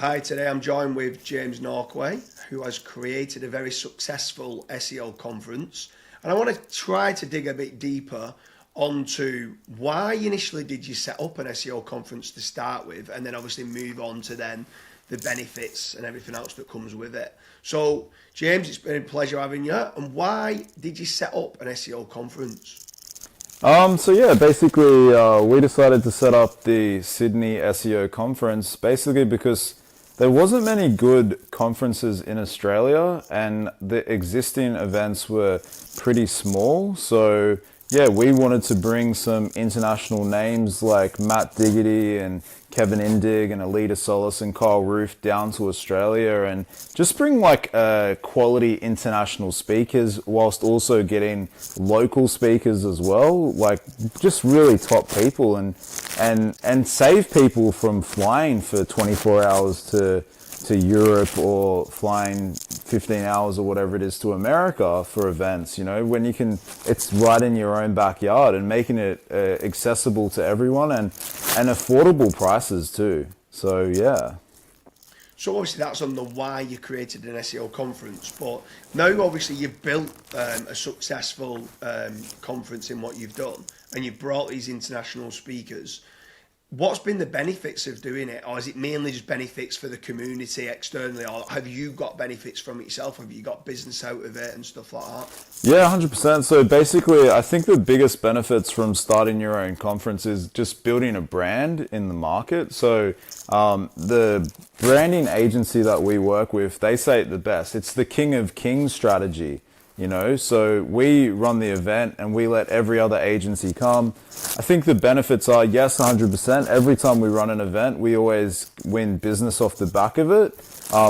Hi, today I'm joined with James Norquay, who has created a very successful SEO conference. And I want to try to dig a bit deeper onto why initially did you set up an SEO conference to start with, and then obviously move on to then the benefits and everything else that comes with it. So, James, it's been a pleasure having you. And why did you set up an SEO conference? Basically, we decided to set up the Sydney SEO Conference basically because there wasn't many good conferences in Australia and the existing events were pretty small. So yeah, we wanted to bring some international names like Matt Diggity and Kevin Indig and Aleyda, Solis and Kyle Roof down to Australia and just bring quality international speakers whilst also getting local speakers as well, like just really top people and save people from flying for 24 hours to Europe or flying 15 hours or whatever it is to America for events, you know, when you can, it's right in your own backyard and making it accessible to everyone and affordable prices too. So, yeah. So obviously that's on the why you created an SEO conference, but now obviously you've built a successful conference in what you've done and you've brought these international speakers. What's been the benefits of doing it? Or is it mainly just benefits for the community externally? Or have you got benefits from it yourself? Have you got business out of it and stuff like that? Yeah, 100%. So basically, I think the biggest benefits from starting your own conference is just building a brand in the market. So the branding agency that we work with, they say it the best. It's the King of Kings strategy. You know, so we run the event and we let every other agency come. I think the benefits are, yes, 100%. Every time we run an event, we always win business off the back of it,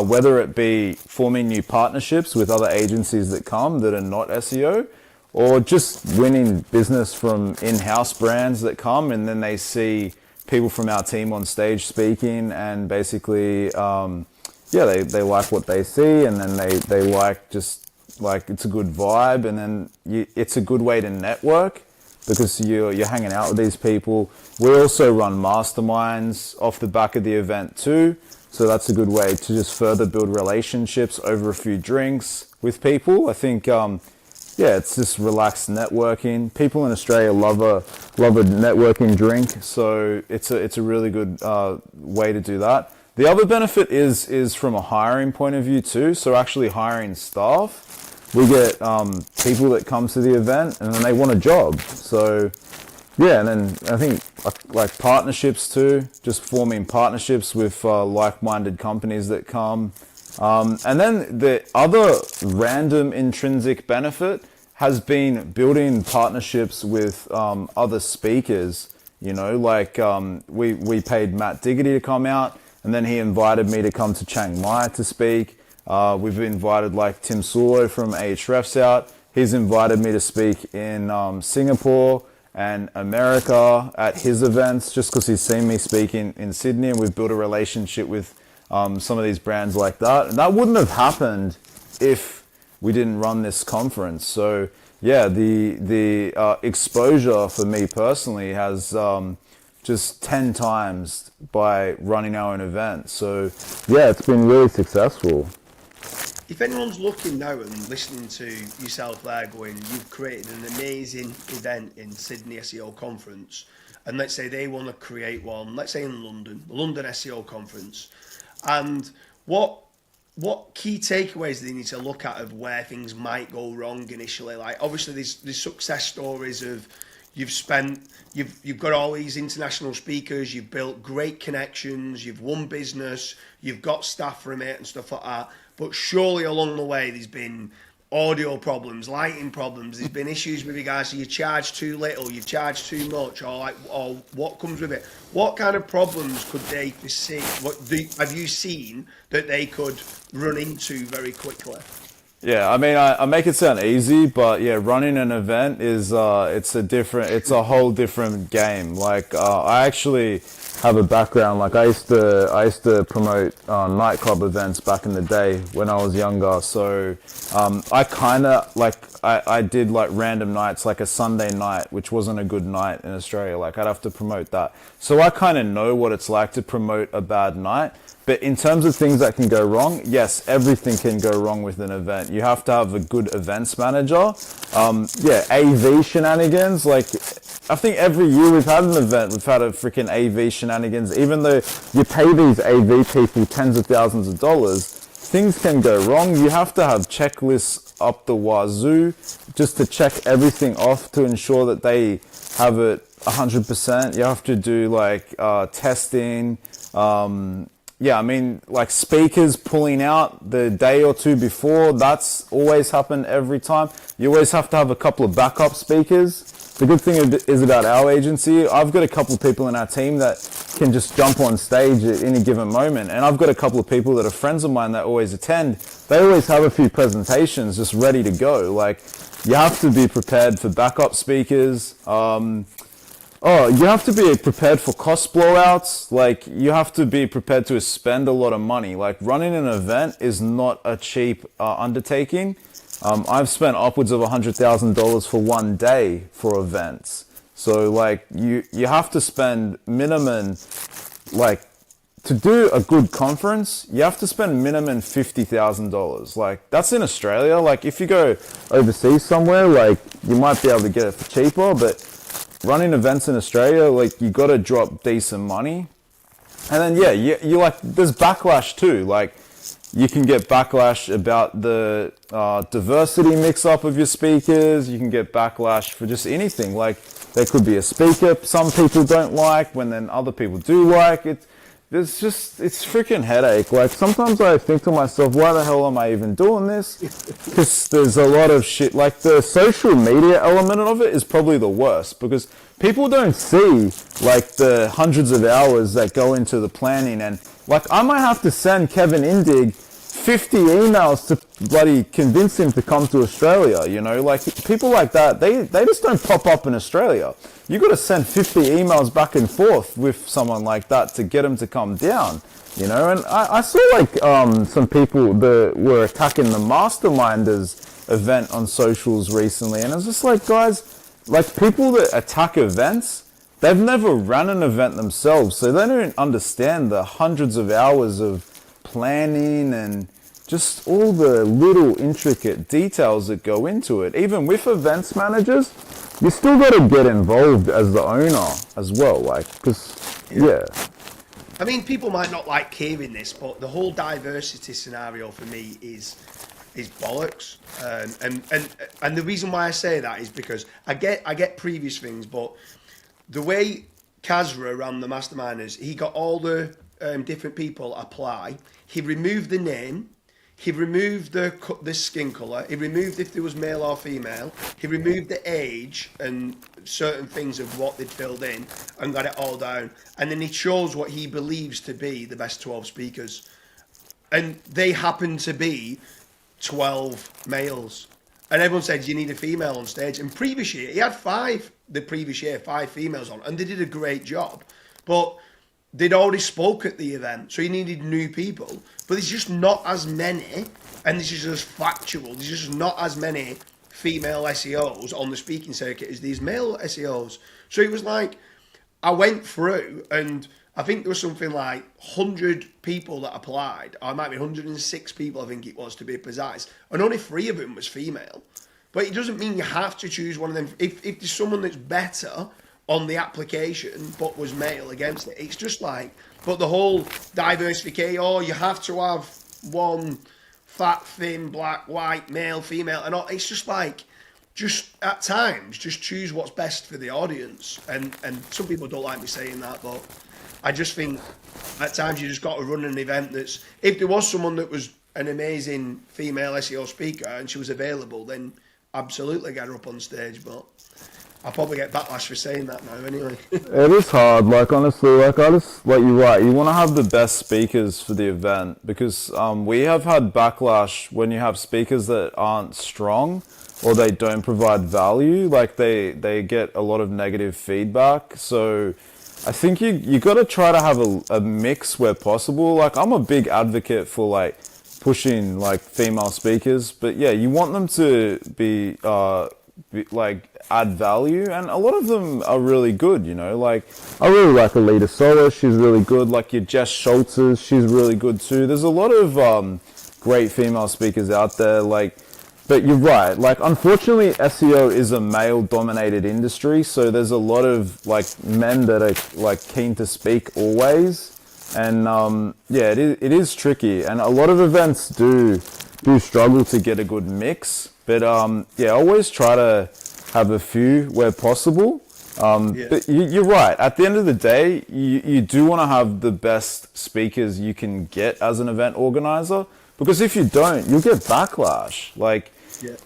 whether it be forming new partnerships with other agencies that come that are not SEO, or just winning business from in-house brands that come and then they see people from our team on stage speaking and basically, they like what they see and then they like just, like it's a good vibe and then it's a good way to network because you're hanging out with these people. We also run masterminds off the back of the event too. So that's a good way to just further build relationships over a few drinks with people. I think, it's just relaxed networking. People in Australia love a networking drink. So it's a really good way to do that. The other benefit is from a hiring point of view too. So actually hiring staff. We get people that come to the event and then they want a job. So yeah, and then I think like partnerships too, just forming partnerships with like-minded companies that come. And then the other random intrinsic benefit has been building partnerships with other speakers. You know, like we paid Matt Diggity to come out and then he invited me to come to Chiang Mai to speak. We've invited like Tim Sulo from Ahrefs out. He's invited me to speak in Singapore and America at his events just because he's seen me speak in Sydney and we've built a relationship with some of these brands like that. And that wouldn't have happened if we didn't run this conference. So yeah, the exposure for me personally has just 10 times by running our own event. So yeah, it's been really successful. If anyone's looking now and listening to yourself there going, you've created an amazing event in Sydney SEO Conference, and let's say they want to create one, let's say in London, the London SEO Conference, and what key takeaways do they need to look at of where things might go wrong initially? Like obviously there's success stories of you've got all these international speakers, you've built great connections, you've won business, you've got staff from it and stuff like that. But surely along the way there's been audio problems, lighting problems, there's been issues with regards to you charge too little, you charge too much, or what comes with it. What kind of problems could they foresee? Have you seen that they could run into very quickly? Yeah, I mean, I make it sound easy, but yeah, running an event is it's a whole different game. Like I actually have a background. Like I used to promote nightclub events back in the day when I was younger. So I kind of like I did like random nights, like a Sunday night, which wasn't a good night in Australia. Like I'd have to promote that. So I kind of know what it's like to promote a bad night. But in terms of things that can go wrong, yes, everything can go wrong with an event. You have to have a good events manager. AV shenanigans. Like, I think every year we've had an event, we've had a freaking AV shenanigans. Even though you pay these AV people tens of thousands of dollars, things can go wrong. You have to have checklists up the wazoo just to check everything off to ensure that they have it 100%. You have to do like testing. I mean, like speakers pulling out the day or two before, that's always happened every time. You always have to have a couple of backup speakers. The good thing is about our agency, I've got a couple of people in our team that can just jump on stage at any given moment. And I've got a couple of people that are friends of mine that always attend. They always have a few presentations just ready to go. Like, you have to be prepared for backup speakers. You have to be prepared for cost blowouts. Like, you have to be prepared to spend a lot of money. Like, running an event is not a cheap undertaking. I've spent upwards of $100,000 for one day for events. So, like, you have to spend minimum, like, to do a good conference, you have to spend minimum $50,000. Like, that's in Australia. Like, if you go overseas somewhere, like, you might be able to get it for cheaper, but running events in Australia, like, you got to drop decent money. And then, you like, there's backlash too. Like, you can get backlash about the diversity mix-up of your speakers. You can get backlash for just anything. Like, there could be a speaker some people don't like, when then other people do like it. It's freaking headache. Like, sometimes I think to myself, why the hell am I even doing this? Because there's a lot of shit. Like, the social media element of it is probably the worst, because people don't see, like, the hundreds of hours that go into the planning. And, like, I might have to send Kevin Indig 50 emails to bloody convince him to come to Australia, you know? Like, people like that, they just don't pop up in Australia. You got to send 50 emails back and forth with someone like that to get him to come down, you know? And I saw, like, some people that were attacking the Masterminders event on socials recently, and it's just like, guys, like, people that attack events, they've never run an event themselves, so they don't understand the hundreds of hours of planning and just all the little intricate details that go into it. Even with events managers, you still got to get involved as the owner as well, like, because, I mean, people might not like hearing this, but the whole diversity scenario for me is bollocks. And the reason why I say that is because I get previous things, but the way Kazra ran the Masterminders, he got all the different people apply. He removed the name. He removed the skin colour. He removed if there was male or female. He removed the age and certain things of what they'd filled in and got it all down. And then he chose what he believes to be the best 12 speakers. And they happened to be 12 males. And everyone said, you need a female on stage. And previous year, he had five females on, and they did a great job. But they'd already spoke at the event, so you needed new people. But there's just not as many, and this is just factual, there's just not as many female SEOs on the speaking circuit as these male SEOs. So it was like, I went through, and I think there was something like 100 people that applied, or it might be 106 people, I think it was, to be precise, and only 3 of them was female. But it doesn't mean you have to choose one of them. If there's someone that's better on the application but was male against it, it's just like, but the whole diversification, you have to have one fat, thin, black, white, male, female, and all, it's just like, just at times, just choose what's best for the audience. And some people don't like me saying that, but I just think at times you just got to run an event that's, if there was someone that was an amazing female SEO speaker and she was available, then absolutely get her up on stage. But I'll probably get backlash for saying that now anyway. It is hard, like, honestly, like, you're right, you want to have the best speakers for the event, because we have had backlash when you have speakers that aren't strong or they don't provide value, like they get a lot of negative feedback. So I think you got to try to have a mix where possible. Like, I'm a big advocate for, like, pushing like female speakers, but yeah, you want them to be like add value, and a lot of them are really good, you know. Like I really like Aleyda Solis, she's really good. Like your Jess Schultz's, she's really good too. There's a lot of great female speakers out there, like, but you're right, like unfortunately SEO is a male dominated industry, so there's a lot of like men that are like keen to speak always, and yeah, it is tricky, and a lot of events do struggle to get a good mix, but yeah, always try to have a few where possible. But you're right, at the end of the day, you do want to have the best speakers you can get as an event organizer, because if you don't, you'll get backlash. Like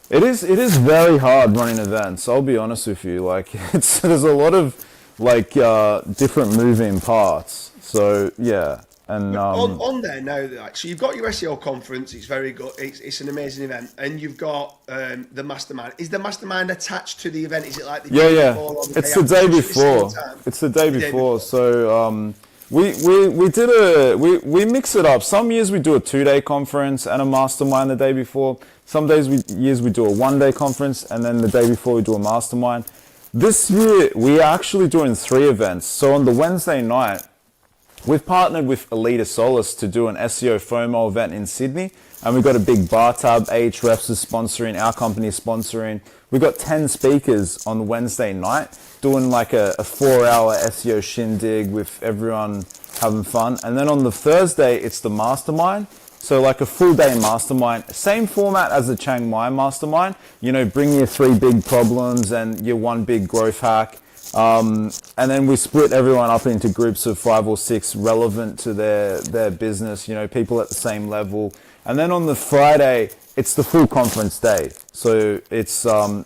it is very hard running events, I'll be honest with you. Like there's a lot of like different moving parts, so yeah. And on there now, like, so you've got your SEO conference. It's very good. It's an amazing event, and you've got the mastermind. Is the mastermind attached to the event? Is it like the day before or the it's day the day after? before. It's the day before. So we mix it up. Some years we do a 2-day conference and a mastermind the day before. Some years we do a 1-day conference and then the day before we do a mastermind. This year we are actually doing 3 events. So on the Wednesday night, we've partnered with Aleyda Solis to do an SEO FOMO event in Sydney, and we've got a big bar tab. Ahrefs is sponsoring, our company is sponsoring. We've got 10 speakers on the Wednesday night doing like a 4-hour SEO shindig with everyone having fun. And then on the Thursday, it's the mastermind. So like a full day mastermind, same format as the Chiang Mai mastermind. You know, bring your 3 big problems and your 1 big growth hack. And then we split everyone up into groups of 5 or 6 relevant to their business, you know, people at the same level. And then on the Friday, it's the full conference day. So it's 9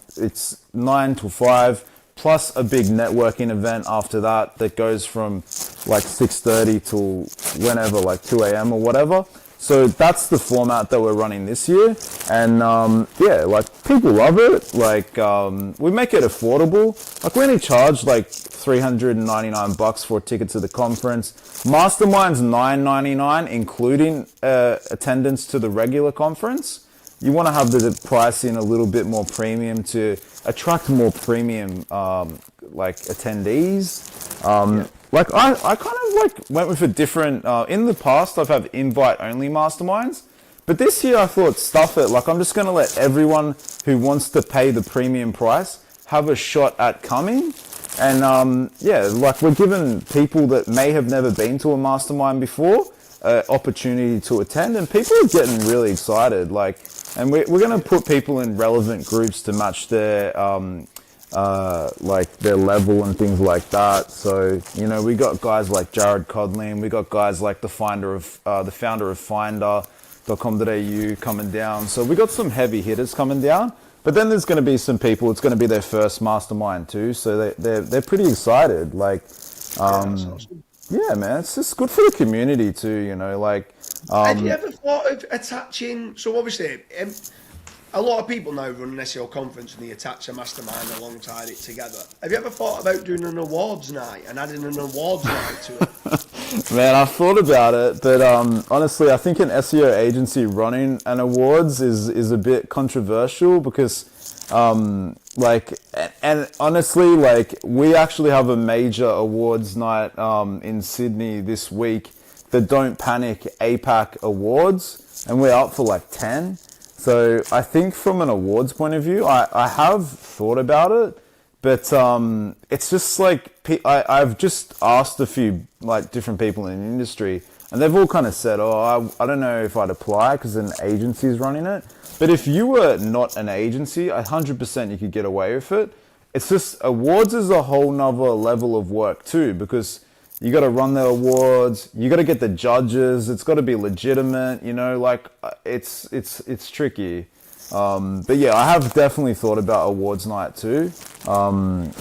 to 5 plus a big networking event after that goes from like 6:30 till whenever, like 2 a.m. or whatever. So that's the format that we're running this year, and yeah, like people love it. Like we make it affordable. Like we only charge like $399 for a ticket to the conference. Mastermind's $999, including attendance to the regular conference. You want to have the pricing a little bit more premium to attract more premium like attendees. Like I kind of like went with a different, in the past I've had invite only masterminds, but this year I thought stuff it, like I'm just going to let everyone who wants to pay the premium price have a shot at coming. And yeah, like we're giving people that may have never been to a mastermind before opportunity to attend, and people are getting really excited. Like, and we're going to put people in relevant groups to match their like their level and things like that. So, you know, we got guys like Jared Codlin, we got guys like the founder of Finder.com.au coming down. So we got some heavy hitters coming down, but then there's going to be some people, it's going to be their first mastermind too. So they're pretty excited. Like, yeah, man, it's just good for the community too, you know, like. Have you ever thought of attaching, so obviously, a lot of people now run an SEO conference and they attach a mastermind alongside it together. Have you ever thought about doing an awards night and adding an awards night to it? Man, I've thought about it, but honestly, I think an SEO agency running an awards is a bit controversial because, like, and honestly, like, we actually have a major awards night in Sydney this week, the Don't Panic APAC Awards, and we're up for like 10. So I think from an awards point of view, I have thought about it, but it's just like, I've just asked a few like different people in the industry, and they've all kind of said, oh, I don't know if I'd apply because an agency is running it. But if you were not an agency, 100% you could get away with it. It's just awards is a whole nother level of work too, because you got to run the awards. You got to get the judges. It's got to be legitimate. You know, like it's tricky. But yeah, I have definitely thought about awards night too. And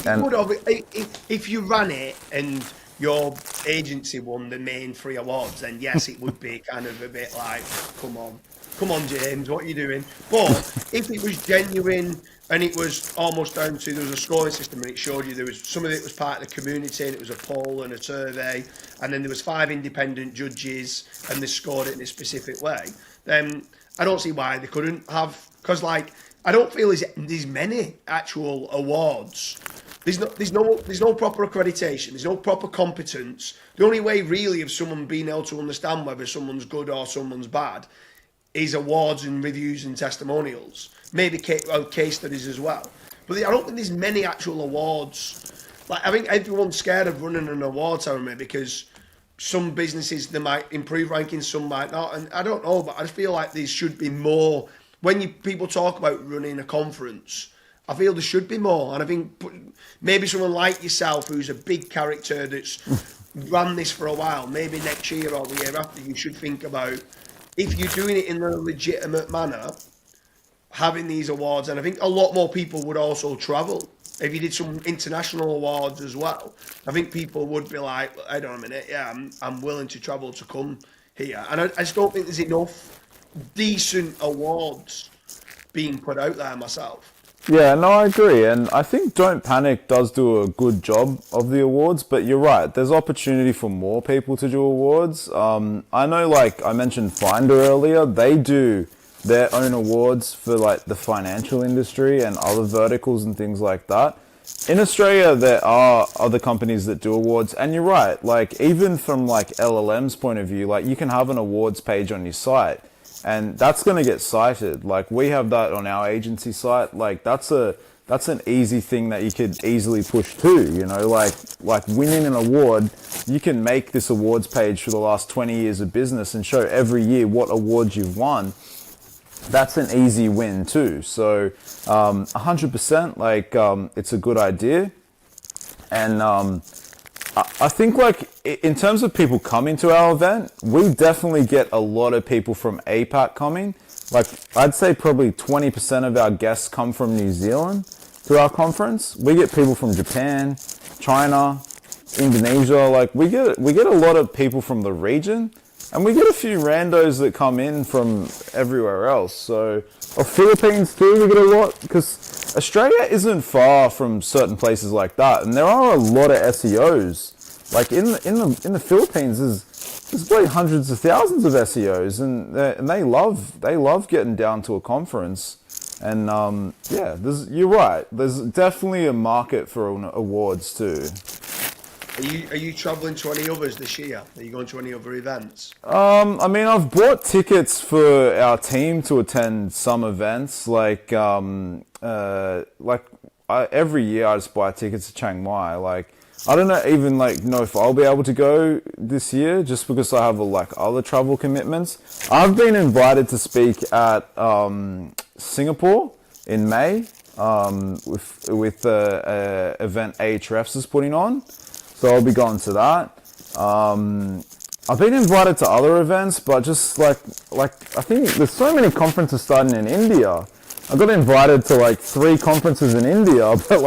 if you ran it and your agency won the main 3 awards, then yes, it would be kind of a bit like, come on. come on, James, what are you doing? But if it was genuine and it was almost down to, there was a scoring system and it showed you there was, some of it was part of the community and it was a poll and a survey, and then there was 5 independent judges and they scored it in a specific way, then I don't see why they couldn't have, because like, I don't feel there's many actual awards. There's no proper accreditation. There's no proper competence. The only way really of someone being able to understand whether someone's good or someone's bad is awards and reviews and testimonials. Maybe case studies as well. But I don't think there's many actual awards. Like, I think everyone's scared of running an award ceremony because some businesses, they might improve rankings, some might not. And I don't know, but I feel like there should be more. When people talk about running a conference, I feel there should be more. And I think maybe someone like yourself, who's a big character that's run this for a while, maybe next year or the year after, you should think about, if you're doing it in a legitimate manner, having these awards. And I think a lot more people would also travel. If you did some international awards as well, I think people would be like, hold on a minute, yeah, I'm willing to travel to come here. And I just don't think there's enough decent awards being put out there myself. Yeah, no, I agree. And I think Don't Panic does do a good job of the awards, but you're right. There's opportunity for more people to do awards. I know, like I mentioned Finder earlier, they do their own awards for like the financial industry and other verticals and things like that. In Australia, there are other companies that do awards, and you're right. Like, even from like LLM's point of view, like you can have an awards page on your site, and that's going to get cited. Like, we have that on our agency site. Like, that's an easy thing that you could easily push to, you know, like winning an award. You can make this awards page for the last 20 years of business and show every year what awards you've won. That's an easy win too. So 100%, like, it's a good idea. And I think, like, in terms of people coming to our event, we definitely get a lot of people from APAC coming. Like, I'd say probably 20% of our guests come from New Zealand to our conference. We get people from Japan, China, Indonesia. Like, we get a lot of people from the region, and we get a few randos that come in from everywhere else. So, or Philippines too, we get a lot, because Australia isn't far from certain places like that, and there are a lot of SEOs. Like in the Philippines, there's probably hundreds of thousands of SEOs, and they love getting down to a conference. And yeah, you're right. There's definitely a market for awards too. Are you travelling to any others this year? Are you going to any other events? I mean, I've bought tickets for our team to attend some events. Like every year I just buy tickets to Chiang Mai. Like, I don't know if I'll be able to go this year, just because I have other travel commitments. I've been invited to speak at Singapore in May with the event Ahrefs is putting on. So I'll be going to that. I've been invited to other events, but just like I think there's so many conferences starting in India. I got invited to 3 conferences in India, but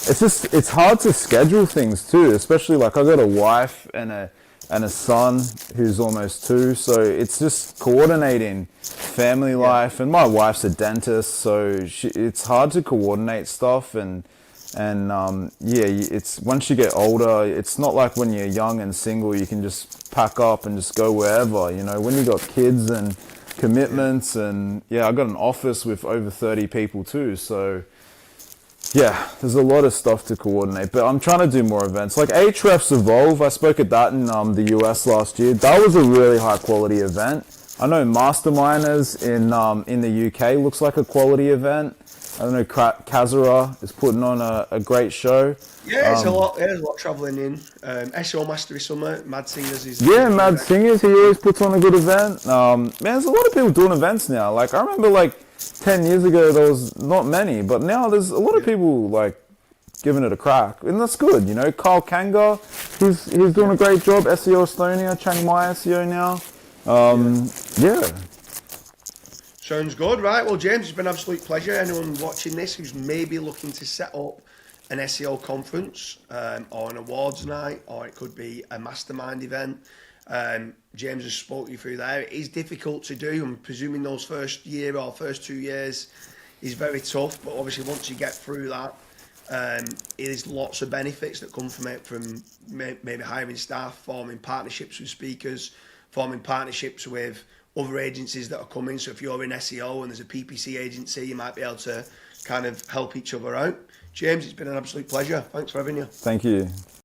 it's hard to schedule things too, especially I got a wife and a son who's almost 2, so it's just coordinating family life, and my wife's a dentist, so it's hard to coordinate stuff, and it's once you get older, it's not like when you're young and single, you can just pack up and just go wherever, you know. When you got kids and commitments, and I got an office with over 30 people too, so yeah, there's a lot of stuff to coordinate, but I'm trying to do more events. Like Ahrefs Evolve, I spoke at that in the US last year. That was a really high quality event. I know Masterminds in the UK looks like a quality event. I don't know, Kazara is putting on a great show. Yeah, there's a lot travelling in. SEO Mastery Summit, Mad Singers is... Yeah, Mad Singers, he always puts on a good event. Man, there's a lot of people doing events now. Like, I remember 10 years ago, there was not many, but now there's a lot of people giving it a crack, and that's good, you know. Kyle Kanga, he's doing a great job. SEO Estonia, Chiang Mai SEO now. Yeah. Sounds good, right? Well, James, it's been an absolute pleasure. Anyone watching this who's maybe looking to set up an SEO conference or an awards night, or it could be a mastermind event. James has spoke you through there. It is difficult to do. I'm presuming those first year or first 2 years is very tough, but obviously once you get through that, there's lots of benefits that come from it, from maybe hiring staff, forming partnerships with speakers, forming partnerships with other agencies that are coming. So if you're in SEO and there's a PPC agency, you might be able to kind of help each other out. James, it's been an absolute pleasure. Thanks for having you. Thank you.